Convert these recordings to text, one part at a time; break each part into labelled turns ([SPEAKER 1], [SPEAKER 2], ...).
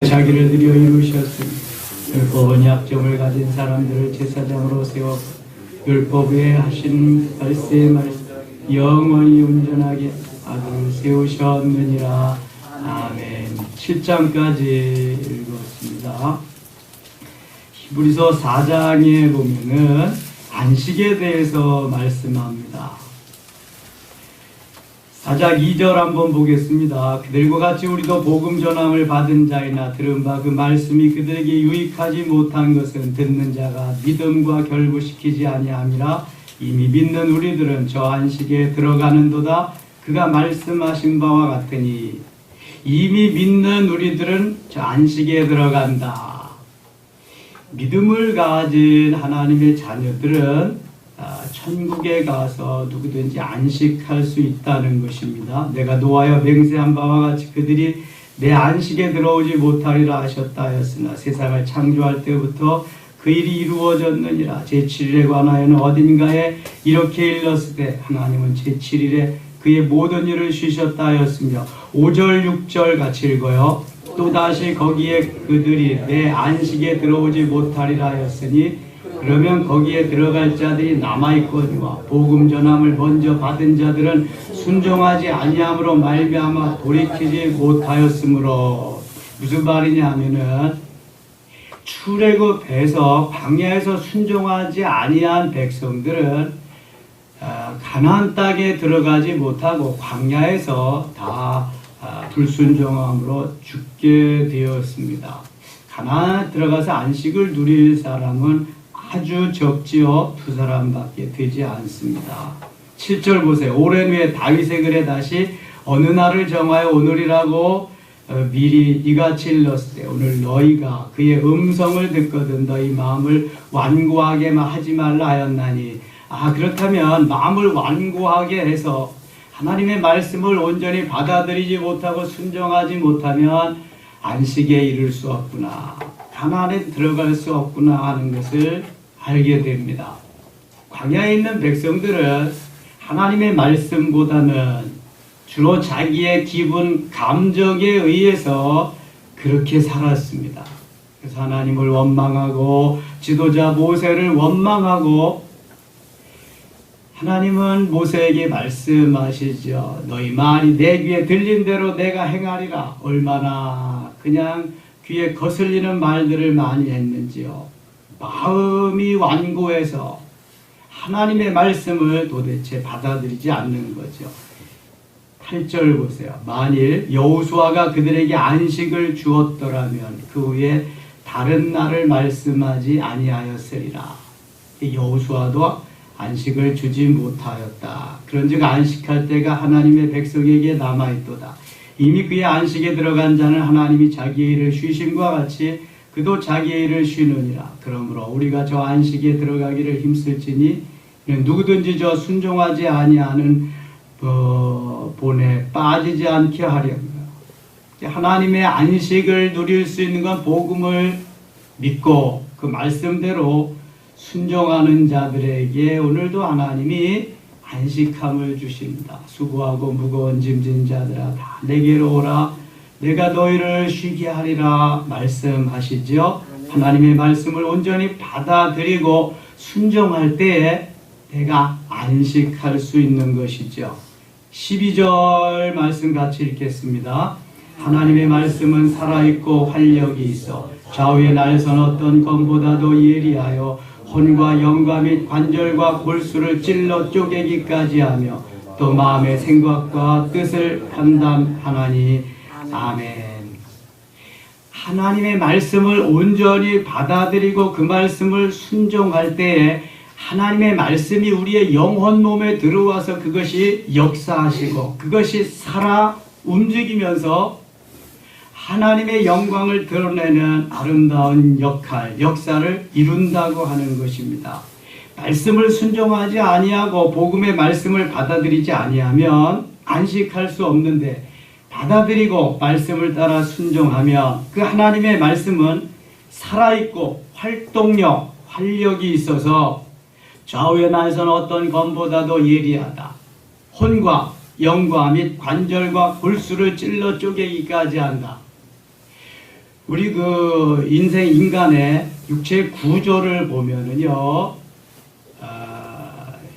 [SPEAKER 1] 자기를 드려 이루셨으니 율법 약점을 가진 사람들을 제사장으로 세워 율법 외에 하신 말씀의 말씀 영원히 온전하게 아들을 세우셨느니라. 아멘. 7장까지 읽었습니다. 히브리서 4장에 보면은 안식에 대해서 말씀합니다. 4장 2절 한번 보겠습니다. 그들과 같이 우리도 복음 전함을 받은 자이나 들은 바 그 말씀이 그들에게 유익하지 못한 것은 듣는 자가 믿음과 결부시키지 아니함이라. 이미 믿는 우리들은 저 안식에 들어가는도다. 그가 말씀하신 바와 같으니 이미 믿는 우리들은 저 안식에 들어간다. 믿음을 가진 하나님의 자녀들은 천국에 가서 누구든지 안식할 수 있다는 것입니다. 내가 노하여 맹세한 바와 같이 그들이 내 안식에 들어오지 못하리라 하셨다 하였으나 세상을 창조할 때부터 그 일이 이루어졌느니라. 제7일에 관하여는 어딘가에 이렇게 일렀으되 하나님은 제7일에 그의 모든 일을 쉬셨다 하였으며 5절 6절 같이 읽어요. 또다시 거기에 그들이 내 안식에 들어오지 못하리라 하였으니 그러면 거기에 들어갈 자들이 남아있거니와 복음 전함을 먼저 받은 자들은 순종하지 아니함으로 말미암아 돌이키지 못하였으므로. 무슨 말이냐 하면은 출애굽해서 광야에서 순종하지 아니한 백성들은 가나안 땅에 들어가지 못하고 광야에서 다 불순종함으로 죽게 되었습니다. 가나안에 들어가서 안식을 누릴 사람은 아주 적지요. 2사람밖에 되지 않습니다. 7절 보세요. 오랜 후에 다윗의 글에 다시 어느 날을 정하여 오늘이라고 미리 이같이 일렀으되 오늘 너희가 그의 음성을 듣거든 너희 마음을 완고하게만 하지 말라 하였나니. 그렇다면 마음을 완고하게 해서 하나님의 말씀을 온전히 받아들이지 못하고 순종하지 못하면 안식에 이를 수 없구나, 가나안에 들어갈 수 없구나 하는 것을 알게 됩니다. 광야에 있는 백성들은 하나님의 말씀보다는 주로 자기의 기분, 감정에 의해서 그렇게 살았습니다. 그래서 하나님을 원망하고 지도자 모세를 원망하고, 하나님은 모세에게 말씀하시죠. 너희 말이 내 귀에 들린 대로 내가 행하리라. 얼마나 그냥 귀에 거슬리는 말들을 많이 했는지요. 마음이 완고해서 하나님의 말씀을 도대체 받아들이지 않는 거죠. 8절 보세요. 만일 여호수아가 그들에게 안식을 주었더라면 그 후에 다른 날을 말씀하지 아니하였으리라. 여호수아도 안식을 주지 못하였다. 그런즉 안식할 때가 하나님의 백성에게 남아있도다. 이미 그의 안식에 들어간 자는 하나님이 자기의 일을 쉬심과 같이 그도 자기의 일을 쉬느니라. 그러므로 우리가 저 안식에 들어가기를 힘쓸지니 누구든지 저 순종하지 아니하는 본에 빠지지 않게 하려며. 하나님의 안식을 누릴 수 있는 건 복음을 믿고 그 말씀대로 순종하는 자들에게 오늘도 하나님이 안식함을 주십니다. 수고하고 무거운 짐진 자들아 다 내게로 오라. 내가 너희를 쉬게 하리라 말씀하시죠. 하나님의 말씀을 온전히 받아들이고 순종할 때에 내가 안식할 수 있는 것이죠. 12절 말씀 같이 읽겠습니다. 하나님의 말씀은 살아있고 활력이 있어 좌우의 날선 어떤 검보다도 예리하여 혼과 영과 및 관절과 골수를 찔러 쪼개기까지 하며 또 마음의 생각과 뜻을 판단하나니. 아멘. 하나님의 말씀을 온전히 받아들이고 그 말씀을 순종할 때에 하나님의 말씀이 우리의 영혼 몸에 들어와서 그것이 역사하시고 그것이 살아 움직이면서 하나님의 영광을 드러내는 아름다운 역사를 이룬다고 하는 것입니다. 말씀을 순종하지 아니하고 복음의 말씀을 받아들이지 아니하면 안식할 수 없는데, 받아들이고 말씀을 따라 순종하면 그 하나님의 말씀은 살아있고 활동력, 활력이 있어서 좌우의 날선 어떤 검보다도 예리하다. 혼과 영과 및 관절과 골수를 찔러 쪼개기까지 한다. 우리 그 인간의 육체 구조를 보면은요,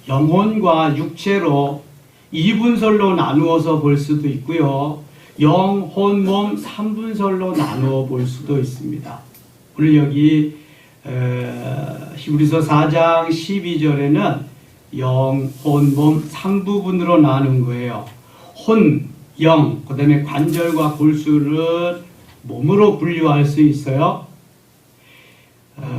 [SPEAKER 1] 영혼과 육체로 이분설로 나누어서 볼 수도 있고요, 영, 혼, 몸 3분설로 나누어 볼 수도 있습니다. 오늘 여기 히브리서 4장 12절에는 영, 혼, 몸 3부분으로 나눈 거예요. 혼, 영, 그 다음에 관절과 골수를 몸으로 분류할 수 있어요.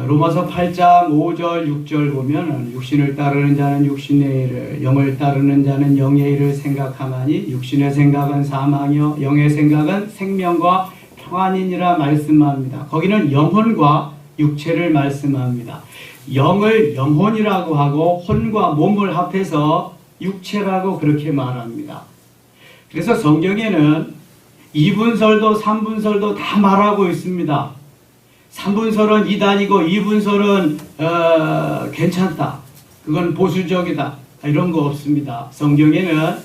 [SPEAKER 1] 로마서 8장 5절 6절 보면 육신을 따르는 자는 육신의 일을, 영을 따르는 자는 영의 일을 생각하나니 육신의 생각은 사망이요 영의 생각은 생명과 평안이니라 말씀합니다. 거기는 영혼과 육체를 말씀합니다. 영을 영혼이라고 하고 혼과 몸을 합해서 육체라고 그렇게 말합니다. 그래서 성경에는 2분설도 3분설도 다 말하고 있습니다. 3분설은 이단이고 2분설은 괜찮다, 그건 보수적이다, 이런 거 없습니다. 성경에는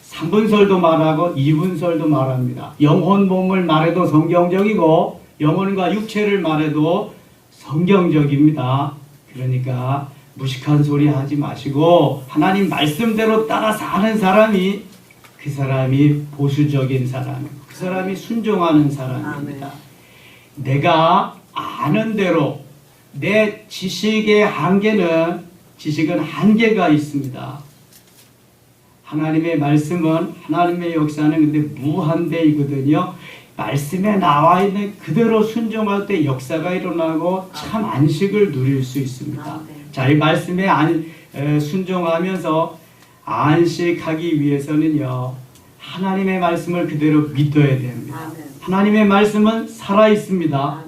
[SPEAKER 1] 3분설도 말하고 2분설도 말합니다. 영혼 몸을 말해도 성경적이고 영혼과 육체를 말해도 성경적입니다. 그러니까 무식한 소리 하지 마시고 하나님 말씀대로 따라 사는 사람이, 그 사람이 보수적인 사람, 그 사람이 순종하는 사람입니다. 아멘. 내가 아는 대로 내 지식은 한계가 있습니다. 하나님의 말씀은, 하나님의 역사는 근데 무한대이거든요. 말씀에 나와 있는 그대로 순종할 때 역사가 일어나고 참 안식을 누릴 수 있습니다. 자, 이 말씀에 순종하면서 안식하기 위해서는요, 하나님의 말씀을 그대로 믿어야 됩니다. 하나님의 말씀은 살아있습니다.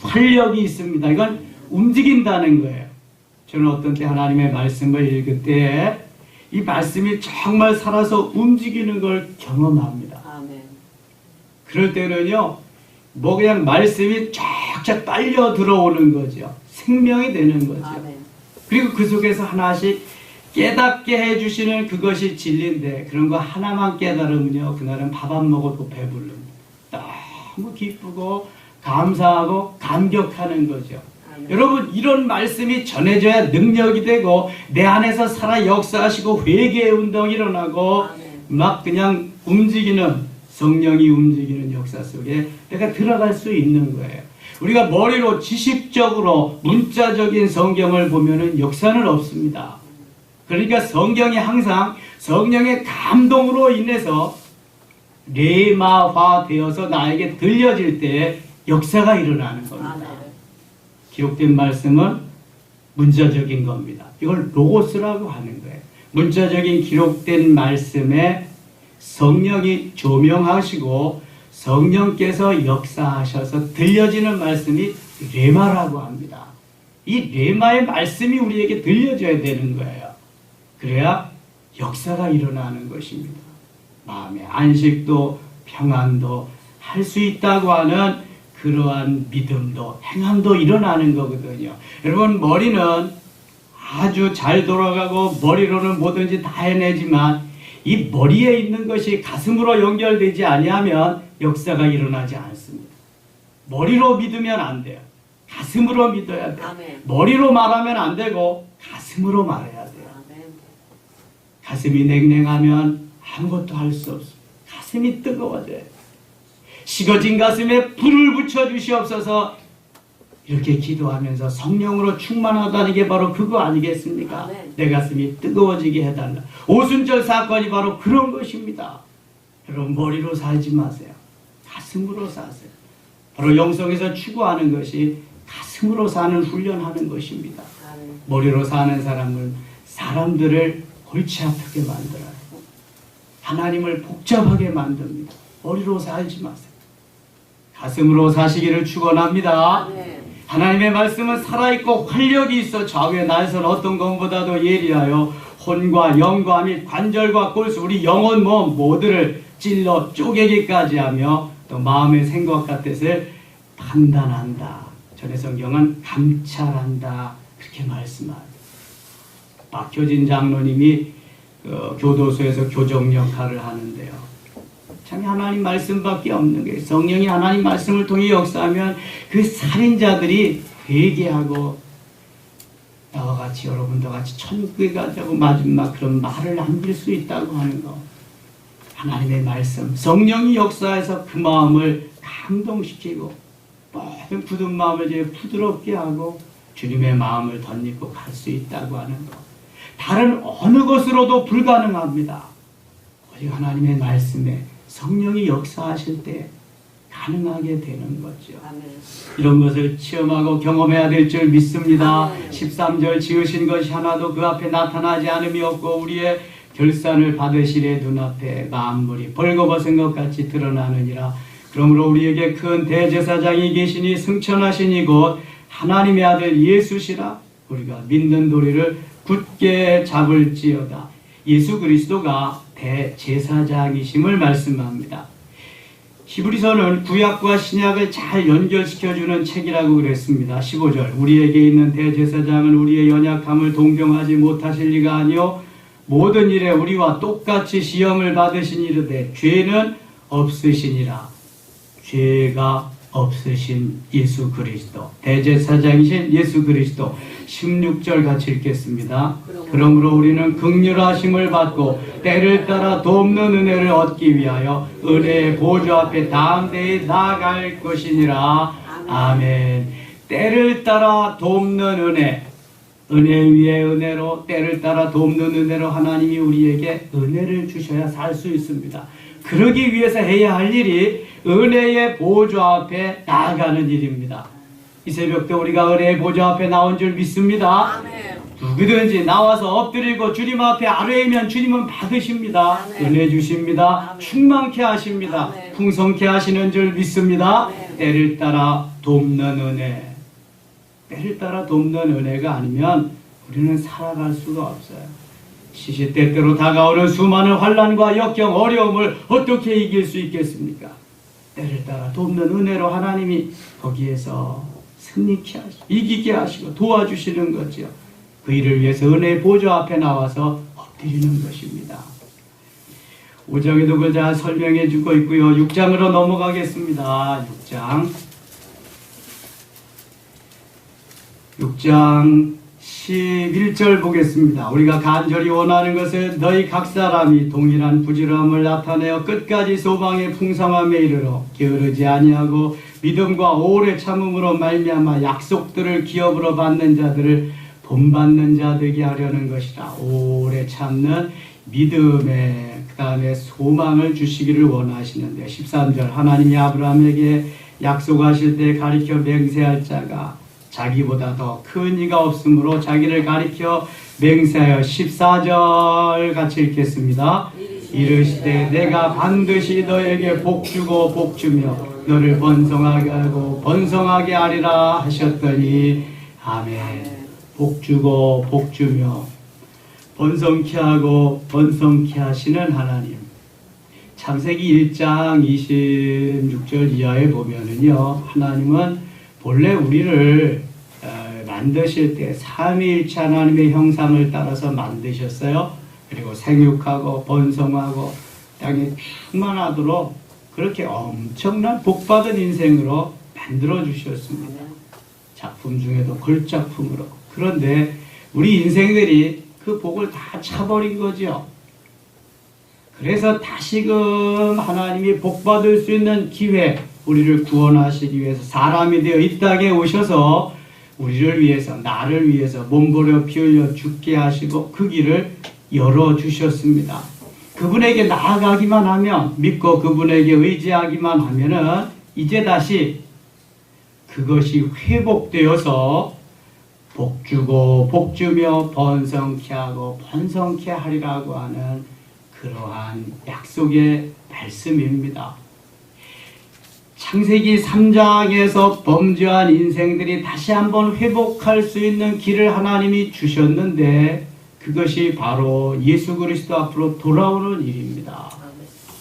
[SPEAKER 1] 활력이 있습니다. 이건 움직인다는 거예요. 저는 어떤 때 하나님의 말씀을 읽을 때 이 말씀이 정말 살아서 움직이는 걸 경험합니다. 그럴 때는요, 뭐 그냥 말씀이 쫙쫙 빨려 들어오는 거죠. 생명이 되는 거죠. 그리고 그 속에서 하나씩 깨닫게 해주시는 그것이 진리인데, 그런 거 하나만 깨달으면요, 그날은 밥 안 먹어도 배부릅니다. 너무 기쁘고 감사하고 감격하는 거죠. 여러분, 이런 말씀이 전해져야 능력이 되고 내 안에서 살아 역사하시고 회개의 운동이 일어나고 막 그냥 움직이는, 성령이 움직이는 역사 속에 내가 들어갈 수 있는 거예요. 우리가 머리로 지식적으로 문자적인 성경을 보면은 역사는 없습니다. 그러니까 성경이 항상 성령의 감동으로 인해서 레마화 되어서 나에게 들려질 때 역사가 일어나는 겁니다. 기록된 말씀은 문자적인 겁니다. 이걸 로고스라고 하는 거예요. 문자적인 기록된 말씀에 성령이 조명하시고 성령께서 역사하셔서 들려지는 말씀이 레마라고 합니다. 이 레마의 말씀이 우리에게 들려져야 되는 거예요. 그래야 역사가 일어나는 것입니다. 마음의 안식도 평안도 할 수 있다고 하는 그러한 믿음도 행함도 일어나는 거거든요. 여러분, 머리는 아주 잘 돌아가고 머리로는 뭐든지 다 해내지만 이 머리에 있는 것이 가슴으로 연결되지 아니하면 역사가 일어나지 않습니다. 머리로 믿으면 안 돼요. 가슴으로 믿어야 돼요. 아멘. 머리로 말하면 안 되고 가슴으로 말해야 돼요. 아멘. 가슴이 냉랭하면 아무것도 할 수 없습니다. 가슴이 뜨거워져요. 식어진 가슴에 불을 붙여주시옵소서. 이렇게 기도하면서 성령으로 충만하다는 게 바로 그거 아니겠습니까? 아멘. 내 가슴이 뜨거워지게 해달라. 오순절 사건이 바로 그런 것입니다. 여러분, 머리로 살지 마세요. 가슴으로 사세요. 바로 영성에서 추구하는 것이 가슴으로 사는 훈련하는 것입니다. 아멘. 머리로 사는 사람들을 골치 아프게 만들어요. 하나님을 복잡하게 만듭니다. 머리로 살지 마세요. 가슴으로 사시기를 축원합니다. 아멘. 하나님의 말씀은 살아있고 활력이 있어 좌우의 날선 어떤 것보다도 예리하여 혼과 영과 및 관절과 골수, 우리 영혼 몸 모두를 찔러 쪼개기까지 하며 또 마음의 생각과 뜻을 판단한다. 전의 성경은 감찰한다. 그렇게 말씀합니다. 박효진 장로님이 교도소에서 교정 역할을 하는데요. 참 하나님 말씀밖에 없는 거예요. 성령이 하나님 말씀을 통해 역사하면 그 살인자들이 회개하고 나와 같이 여러분과 같이 천국에 가자고 마지막 그런 말을 남길 수 있다고 하는 거. 하나님의 말씀, 성령이 역사해서 그 마음을 감동시키고 모든 굳은 마음을 이제 부드럽게 하고 주님의 마음을 덧입고 갈 수 있다고 하는 것. 다른 어느 것으로도 불가능합니다. 오직 하나님의 말씀에 성령이 역사하실 때 가능하게 되는 거죠.
[SPEAKER 2] 아멘.
[SPEAKER 1] 이런 것을 체험하고 경험해야 될 줄 믿습니다. 13절 지으신 것이 하나도 그 앞에 나타나지 않음이 없고 우리의 결산을 받으시래 눈앞에 만물이 벌거벗은 것 같이 드러나느니라. 그러므로 우리에게 큰 대제사장이 계시니 승천하시니 곧 하나님의 아들 예수시라. 우리가 믿는 도리를 굳게 잡을지어다. 예수 그리스도가 대제사장이심을 말씀합니다. 히브리서는 구약과 신약을 잘 연결시켜주는 책이라고 그랬습니다. 15절 우리에게 있는 대제사장은 우리의 연약함을 동정하지 못하실 리가 아니요 모든 일에 우리와 똑같이 시험을 받으신 이르되 죄는 없으시니라. 죄가 없으신 예수 그리스도, 대제사장이신 예수 그리스도. 16절 같이 읽겠습니다. 그러므로 우리는 긍휼하심을 받고 때를 따라 돕는 은혜를 얻기 위하여 은혜의 보좌 앞에 담대히 나아갈 것이니라. 아멘. 때를 따라 돕는 은혜, 은혜 위에 은혜로, 때를 따라 돕는 은혜로 하나님이 우리에게 은혜를 주셔야 살 수 있습니다. 그러기 위해서 해야 할 일이 은혜의 보좌 앞에 나아가는 일입니다. 이 새벽도 우리가 은혜의 보좌 앞에 나온 줄 믿습니다.
[SPEAKER 2] 아멘.
[SPEAKER 1] 누구든지 나와서 엎드리고 주님 앞에 아뢰면 주님은 받으십니다.
[SPEAKER 2] 아멘.
[SPEAKER 1] 은혜 주십니다.
[SPEAKER 2] 아멘.
[SPEAKER 1] 충만케 하십니다.
[SPEAKER 2] 아멘.
[SPEAKER 1] 풍성케 하시는 줄 믿습니다.
[SPEAKER 2] 아멘.
[SPEAKER 1] 때를 따라 돕는 은혜, 때를 따라 돕는 은혜가 아니면 우리는 살아갈 수가 없어요. 시시때때로 다가오는 수많은 환난과 역경, 어려움을 어떻게 이길 수 있겠습니까? 때를 따라 돕는 은혜로 하나님이 거기에서 승리케 하시고 이기게 하시고 도와주시는 거죠. 그 일을 위해서 은혜의 보좌 앞에 나와서 엎드리는 것입니다. 5장에도 그걸 잘 설명해 주고 있고요. 6장으로 넘어가겠습니다. 6장 11절 보겠습니다. 우리가 간절히 원하는 것은 너희 각 사람이 동일한 부지런함을 나타내어 끝까지 소망의 풍성함에 이르러 게으르지 아니하고 믿음과 오래 참음으로 말미암아 약속들을 기업으로 받는 자들을 본받는 자 되게 하려는 것이라. 오래 참는 믿음에 그 다음에 소망을 주시기를 원하시는데 13절 하나님이 아브라함에게 약속하실 때 가리켜 맹세할 자가 자기보다 더 큰 이가 없으므로 자기를 가리켜 맹세하여 14절 같이 읽겠습니다. 이르시되 내가 반드시 너에게 복주고 복주며 너를 번성하게 하고 번성하게 하리라 하셨더니 아멘. 복주고 복주며 번성케 하고 번성케 하시는 하나님. 창세기 1장 26절 이하에 보면은요, 하나님은 본래 우리를 만드실 때 삼위일체 하나님의 형상을 따라서 만드셨어요. 그리고 생육하고 번성하고 땅에 충만하도록 그렇게 엄청난 복받은 인생으로 만들어 주셨습니다. 작품 중에도 걸작품으로. 그런데 우리 인생들이 그 복을 다 차버린 거죠. 그래서 다시금 하나님이 복받을 수 있는 기회, 우리를 구원하시기 위해서 사람이 되어 이 땅에 오셔서 우리를 위해서, 나를 위해서 몸부려 피 흘려 죽게 하시고 그 길을 열어주셨습니다. 그분에게 나아가기만 하면, 믿고 그분에게 의지하기만 하면은 이제 다시 그것이 회복되어서 복주고 복주며 번성케 하고 번성케 하리라고 하는 그러한 약속의 말씀입니다. 창세기 3장에서 범죄한 인생들이 다시 한번 회복할 수 있는 길을 하나님이 주셨는데 그것이 바로 예수 그리스도 앞으로 돌아오는 일입니다.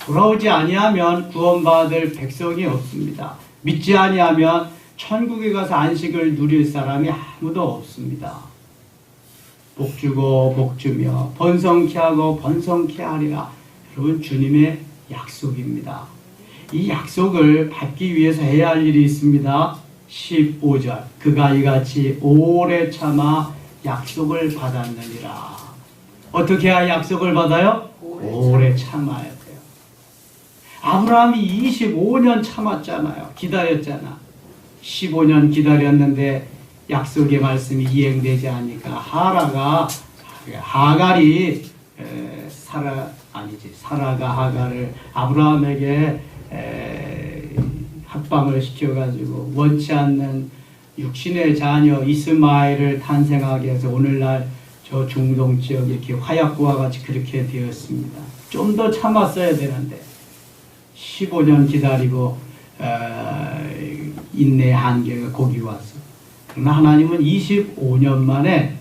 [SPEAKER 1] 돌아오지 아니하면 구원받을 백성이 없습니다. 믿지 아니하면 천국에 가서 안식을 누릴 사람이 아무도 없습니다. 복주고 복주며 번성케 하고 번성케 하리라. 여러분, 주님의 약속입니다. 이 약속을 받기 위해서 해야 할 일이 있습니다. 15절 그가 이같이 오래 참아 약속을 받았느니라. 어떻게 해야 약속을 받아요? 오래 참아야 돼요. 아브라함이 25년 참았잖아요. 기다렸잖아. 15년 기다렸는데 약속의 말씀이 이행되지 않으니까 하갈이 사라가 하갈을 아브라함에게 합방을 시켜가지고 원치 않는 육신의 자녀 이스마엘을 탄생하게 해서 오늘날 저 중동 지역 이렇게 화약고와 같이 그렇게 되었습니다. 좀 더 참았어야 되는데 15년 기다리고 인내의 한계가 거기 왔어. 그러나 하나님은 25년 만에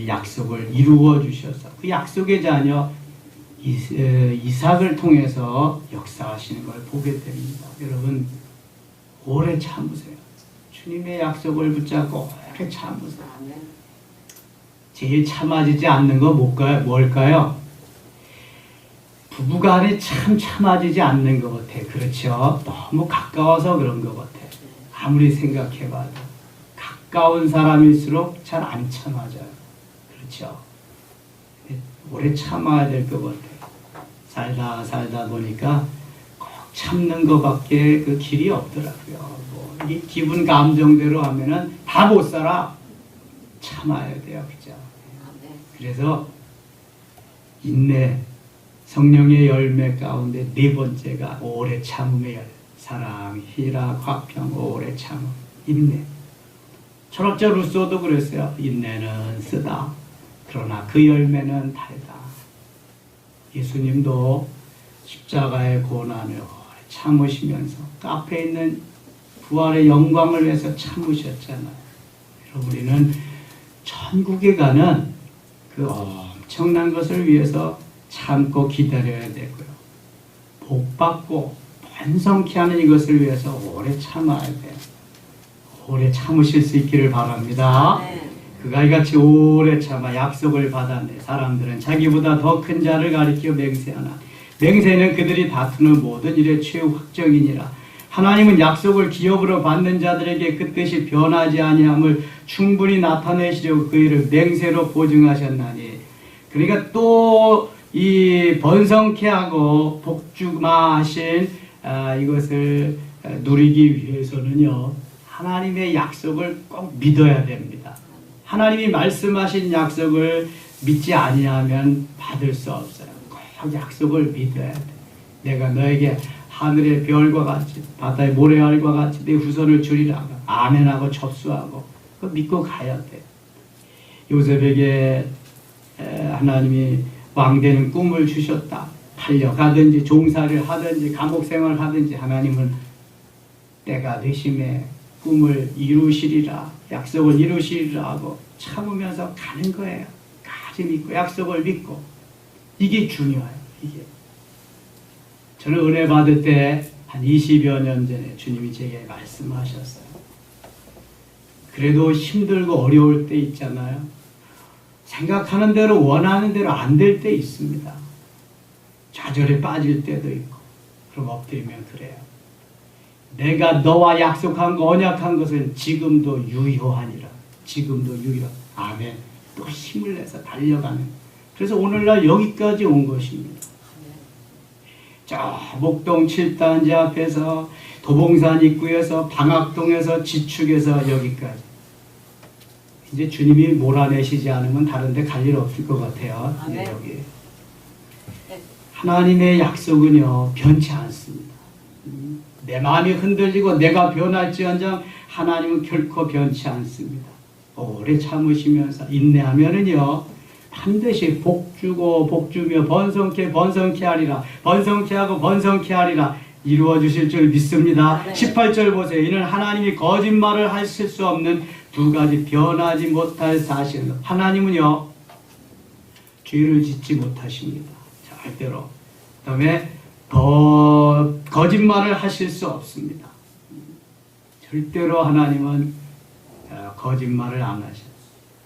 [SPEAKER 1] 약속을 이루어 주셔서 그 약속의 자녀 이삭을 통해서 역사하시는 걸 보게 됩니다. 여러분 오래 참으세요. 주님의 약속을 붙잡고 오래 참으세요. 제일 참아지지 않는 거 뭘까요? 부부간에 참 참아지지 않는 것 같아. 그렇죠? 너무 가까워서 그런 것 같아. 아무리 생각해봐도 가까운 사람일수록 잘 안 참아져요. 그렇죠? 오래 참아야 될 것 같아. 살다 보니까 꼭 참는 것밖에 그 길이 없더라고요. 이 기분 감정대로 하면은 다 못 살아. 참아야 돼요. 그죠? 그래서 인내, 성령의 열매 가운데 네 번째가 오래 참음의 열매. 사랑, 희락, 화평, 오래 참음, 인내. 철학자 루소도 그랬어요. 인내는 쓰다. 그러나 그 열매는 달다. 예수님도 십자가의 고난을 오래 참으시면서 그 앞에 있는 부활의 영광을 위해서 참으셨잖아요. 여러분 우리는 천국에 가는 그 엄청난 것을 위해서 참고 기다려야 되고요. 복받고 번성케 하는 이것을 위해서 오래 참아야 돼요. 오래 참으실 수 있기를 바랍니다. 그가 이같이 오래 참아 약속을 받았네. 사람들은 자기보다 더 큰 자를 가리켜 맹세하나 맹세는 그들이 다투는 모든 일의 최후 확정이니라. 하나님은 약속을 기업으로 받는 자들에게 그 뜻이 변하지 아니함을 충분히 나타내시려고 그 일을 맹세로 보증하셨나니. 그러니까 또 이 번성케 하고 복주마하신 이것을 누리기 위해서는요, 하나님의 약속을 꼭 믿어야 됩니다. 하나님이 말씀하신 약속을 믿지 아니하면 받을 수 없어요. 꼭 약속을 믿어야 돼. 내가 너에게 하늘의 별과 같이 바다의 모래알과 같이 내 후손을 주리라. 아멘하고 접수하고 그거 믿고 가야 돼. 요셉에게 하나님이 왕되는 꿈을 주셨다. 달려가든지 종사를 하든지 감옥 생활을 하든지 하나님은 때가 되심에 꿈을 이루시리라, 약속을 이루시리라 하고 참으면서 가는 거예요. 가지 믿고 약속을 믿고. 이게 중요해요. 이게. 저는 은혜 받을 때 한 20여 년 전에 주님이 제게 말씀하셨어요. 그래도 힘들고 어려울 때 있잖아요. 생각하는 대로 원하는 대로 안 될 때 있습니다. 좌절에 빠질 때도 있고. 그럼 엎드리면 그래요. 내가 너와 약속한 거 언약한 것은 지금도 유효하니라. 지금도 유효. 아멘. 또 힘을 내서 달려가는. 그래서 오늘날 여기까지 온 것입니다. 저 목동 7단지 앞에서 도봉산 입구에서 방학동에서 지축에서 여기까지. 이제 주님이 몰아내시지 않으면 다른 데 갈 일 없을 것 같아요. 네, 여기. 하나님의 약속은요, 변치 않습니다. 내 마음이 흔들리고 내가 변할지언정 하나님은 결코 변치 않습니다. 오래 참으시면서 인내하면은요, 반드시 복주고 복주며 번성케 하리라. 번성케 하고 번성케 하리라. 이루어 주실 줄 믿습니다. 18절 보세요. 이는 하나님이 거짓말을 하실 수 없는 두 가지 변하지 못할 사실. 하나님은요, 죄를 짓지 못하십니다. 절대로. 그 다음에 거짓말을 하실 수 없습니다. 절대로 하나님은 거짓말을 안 하셔요.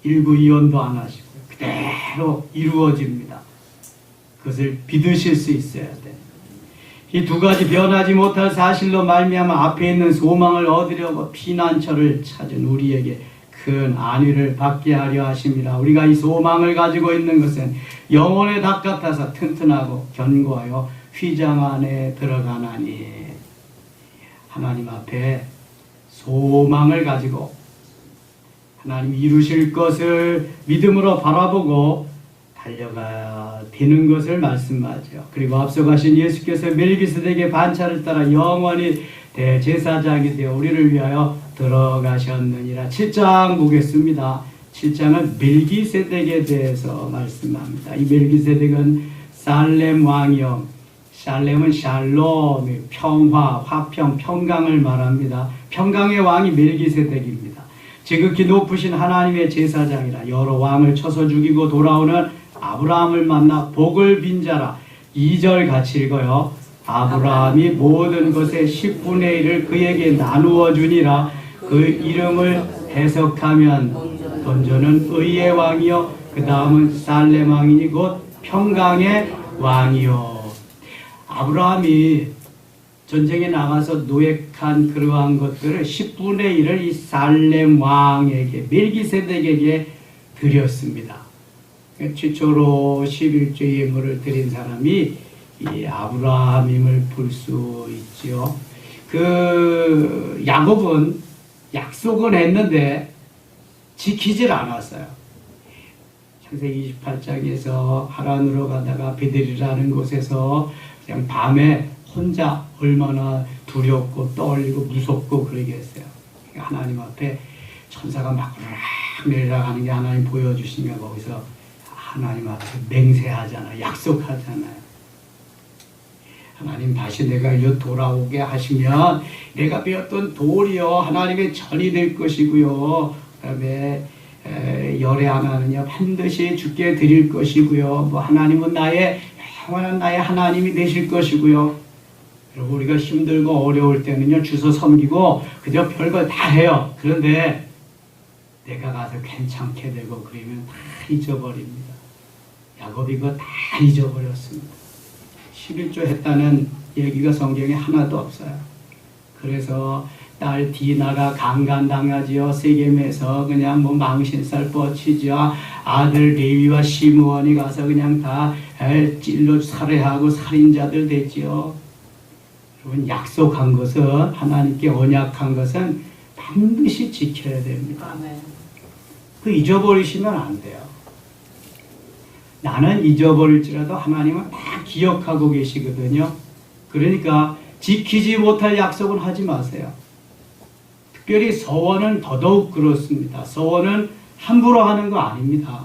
[SPEAKER 1] 일부 이언도 안 하시고 그대로 이루어집니다. 그것을 믿으실 수 있어야 돼. 이 두 가지 변하지 못할 사실로 말미암아 앞에 있는 소망을 얻으려고 피난처를 찾은 우리에게 큰 안위를 받게 하려 하심이라. 우리가 이 소망을 가지고 있는 것은 영혼의 닭 같아서 튼튼하고 견고하여 휘장 안에 들어가나니. 하나님 앞에 소망을 가지고 하나님 이루실 것을 믿음으로 바라보고 달려가야 되는 것을 말씀하죠. 그리고 앞서가신 예수께서 멜기세덱의 반차를 따라 영원히 대제사장이 되어 우리를 위하여 들어가셨느니라. 7장 보겠습니다. 7장은 멜기세덱에 대해서 말씀합니다. 이 멜기세덱은 살렘 왕이요, 살렘은 샬롬, 평화, 화평, 평강을 말합니다. 평강의 왕이 멜기세덱입니다. 지극히 높으신 하나님의 제사장이라. 여러 왕을 쳐서 죽이고 돌아오는 아브라함을 만나 복을 빈 자라. 2절 같이 읽어요. 아브라함이 모든 것의 10분의 1을 그에게 나누어 주니라. 그 이름을 해석하면 본전은 의의 왕이요, 그 다음은 살렘 왕이니 곧 평강의 왕이요. 아브라함이 전쟁에 나가서 노획한 그러한 것들을 10분의 1을 이 살렘 왕에게, 멜기세덱에게 드렸습니다. 최초로 11조 예물을 드린 사람이 이 아브라함임을 볼 수 있죠. 그 야곱은 약속은 했는데 지키질 않았어요. 창세기 28장에서 하란으로 가다가 베델이라는 곳에서 그냥 밤에 혼자 얼마나 두렵고 떨리고 무섭고 그러겠어요. 하나님 앞에 천사가 막 내려가는 게 하나님 보여주시니까 거기서 하나님 앞에 맹세하잖아요. 약속하잖아요. 하나님 다시 내가 일로 돌아오게 하시면 내가 배웠던 돌이요 하나님의 전이 될 것이고요. 그 다음에 열애 하나는요 반드시 주께 드릴 것이고요. 뭐 하나님은 나의 영원한 나의 하나님이 되실 것이고요. 그리고 우리가 힘들고 어려울 때는요 주서 섬기고 그저 별걸 다 해요. 그런데 내가 가서 괜찮게 되고 그러면 다 잊어버립니다. 야곱이 그거 다 잊어버렸습니다. 11조 했다는 얘기가 성경에 하나도 없어요. 그래서 딸 디나가 강간당하지요. 세겜에서 그냥 뭐 망신살 뻗치죠. 아들 레위와 시므온이 가서 그냥 다 찔러 살해하고 살인자들 됐지요. 여러분 약속한 것은 하나님께 언약한 것은 반드시 지켜야 됩니다. 그 잊어버리시면 안 돼요. 나는 잊어버릴지라도 하나님은 다 기억하고 계시거든요. 그러니까 지키지 못할 약속은 하지 마세요. 특별히 서원은 더더욱 그렇습니다. 서원은 함부로 하는 거 아닙니다.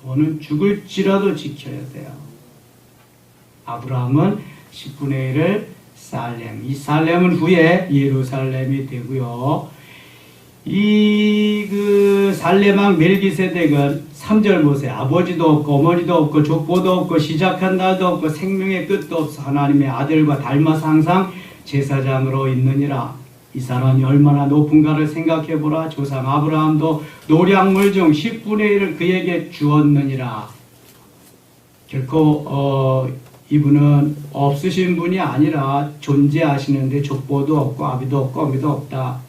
[SPEAKER 1] 서원은 죽을지라도 지켜야 돼요. 아브라함은 10분의 1을 살렘, 이 살렘은 후에 예루살렘이 되고요. 살렘 왕 멜기세덱은 3절 보세요. 아버지도 없고 어머니도 없고 족보도 없고 시작한 날도 없고 생명의 끝도 없어 하나님의 아들과 닮아서 항상 제사장으로 있느니라. 이 사람이 얼마나 높은가를 생각해보라. 조상 아브라함도 노량물 중 10분의 1을 그에게 주었느니라. 결코 이분은 없으신 분이 아니라 존재하시는데 족보도 없고 아비도 없고 어미도 없다.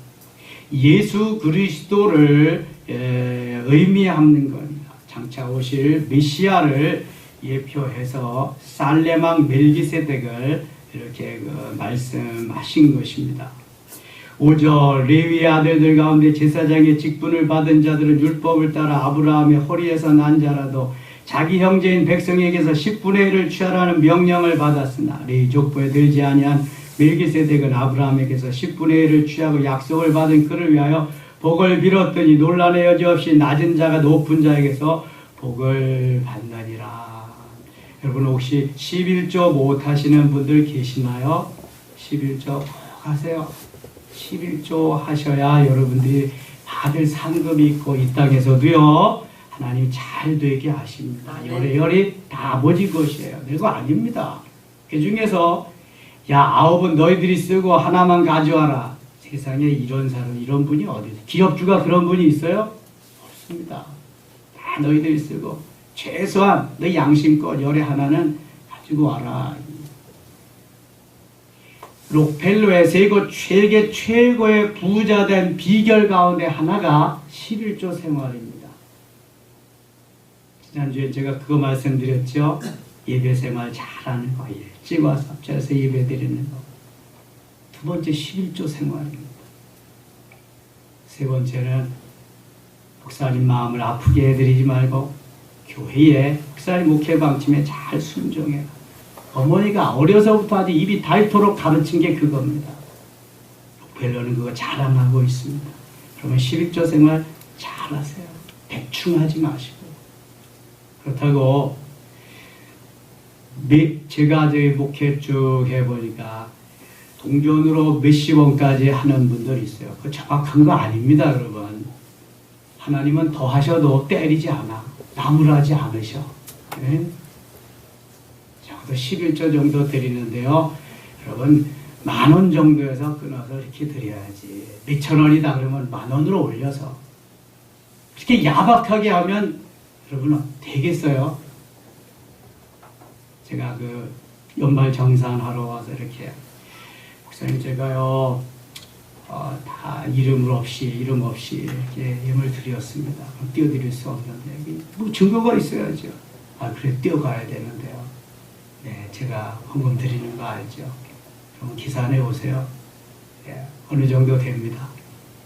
[SPEAKER 1] 예수 그리스도를 의미하는 겁니다. 장차 오실 메시아를 예표해서 살렘 왕 멜기세덱을 이렇게 말씀하신 것입니다. 5절 레위의 아들들 가운데 제사장의 직분을 받은 자들은 율법을 따라 아브라함의 허리에서 난 자라도 자기 형제인 백성에게서 10분의 1을 취하라는 명령을 받았으나 레위 족보에 들지 아니한 멜기세덱은 아브라함에게서 10분의 1을 취하고 약속을 받은 그를 위하여 복을 빌었더니 논란의 여지 없이 낮은 자가 높은 자에게서 복을 받느니라. 여러분 혹시 11조 못하시는 분들 계시나요? 11조 꼭 하세요. 11조 하셔야 여러분들이 다들 상급이 있고 이 땅에서도요 하나님 잘 되게 하십니다. 열애열이 다 아버지 것이에요. 내 거 아닙니다. 그 중에서 야 9은 너희들이 쓰고 하나만 가져와라. 세상에 이런 사람 이런 분이 어디 있어요? 기업주가 그런 분이 있어요? 없습니다. 다 너희들이 쓰고 최소한 너 양심껏 열애 하나는 가지고 와라. 록펠러의 세계 최고의 부자 된 비결 가운데 하나가 11조 생활입니다. 지난주에 제가 그거 말씀드렸죠. 예배 생활 잘하는 거, 일찍 와서 앞자리에서 예배 드리는 거. 두 번째 11조 생활입니다. 세 번째는 목사님 마음을 아프게 해드리지 말고 교회에 목사님 목회 방침에 잘 순종해라. 어머니가 어려서부터 아주 입이 닳도록 가르친 게 그겁니다. 록펠러는 그거 자랑하고 있습니다. 그러면 11조 생활 잘하세요. 대충 하지 마시고. 그렇다고 제가 저희 목회 쭉 해보니까 동전으로 몇십 원까지 하는 분들이 있어요. 그거 정확한 거 아닙니다, 여러분. 하나님은 더 하셔도 때리지 않아. 나무라지 않으셔. 네? 적어도 11조 정도 드리는데요. 여러분, 10,000원 정도에서 끊어서 이렇게 드려야지. 몇천 원이다 그러면 10,000원으로 올려서. 이렇게 야박하게 하면 여러분 되겠어요? 제가 그 연말 정산하러 와서 이렇게 목사님 제가요 다 이름 없이 이렇게 예물 드렸습니다. 그럼 띄워드릴 수 없는데 뭐 증거가 있어야죠. 아 그래 띄워가야 되는데요. 네 제가 헌금 드리는 거 알죠? 그럼 계산해 오세요. 네, 어느 정도 됩니다.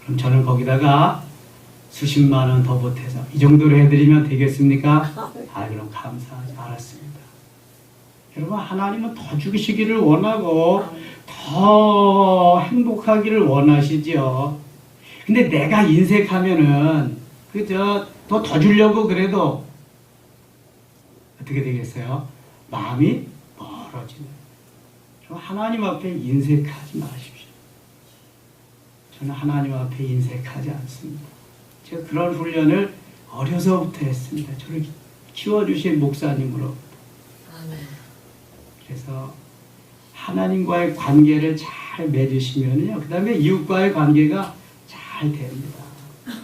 [SPEAKER 1] 그럼 저는 거기다가 수십만 원 더 보태서 이 정도로 해드리면 되겠습니까? 아 그럼 감사하지. 알았습니다. 여러분 하나님은 더 주시기를 원하고 더 행복하기를 원하시죠. 근데 내가 인색하면은 그저 더 주려고 그래도 어떻게 되겠어요? 마음이 멀어지는. 하나님 앞에 인색하지 마십시오. 저는 하나님 앞에 인색하지 않습니다. 제가 그런 훈련을 어려서부터 했습니다. 저를 키워주신 목사님으로. 그래서 하나님과의 관계를 잘 맺으시면요. 그 다음에 이웃과의 관계가 잘 됩니다.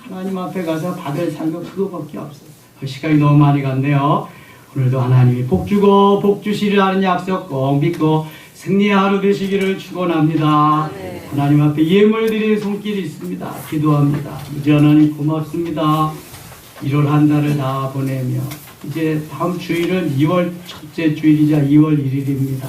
[SPEAKER 1] 하나님 앞에 가서 받을 상도 그거밖에 없어요. 시간이 너무 많이 갔네요. 오늘도 하나님이 복 주고 복 주시리라는 약속 꼭 믿고 승리의 하루 되시기를 축원합니다. 하나님 앞에 예물 드리는 손길이 있습니다. 기도합니다. 이제 하나님 고맙습니다. 1월 한 달을 다 보내며 이제 다음 주일은 2월 첫째 주일이자 2월 1일입니다.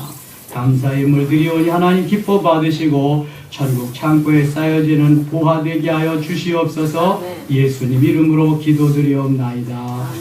[SPEAKER 1] 감사의 예물 드리오니 하나님 기뻐 받으시고 천국 창고에 쌓여지는 보화되게 하여 주시옵소서. 예수님 이름으로 기도드리옵나이다.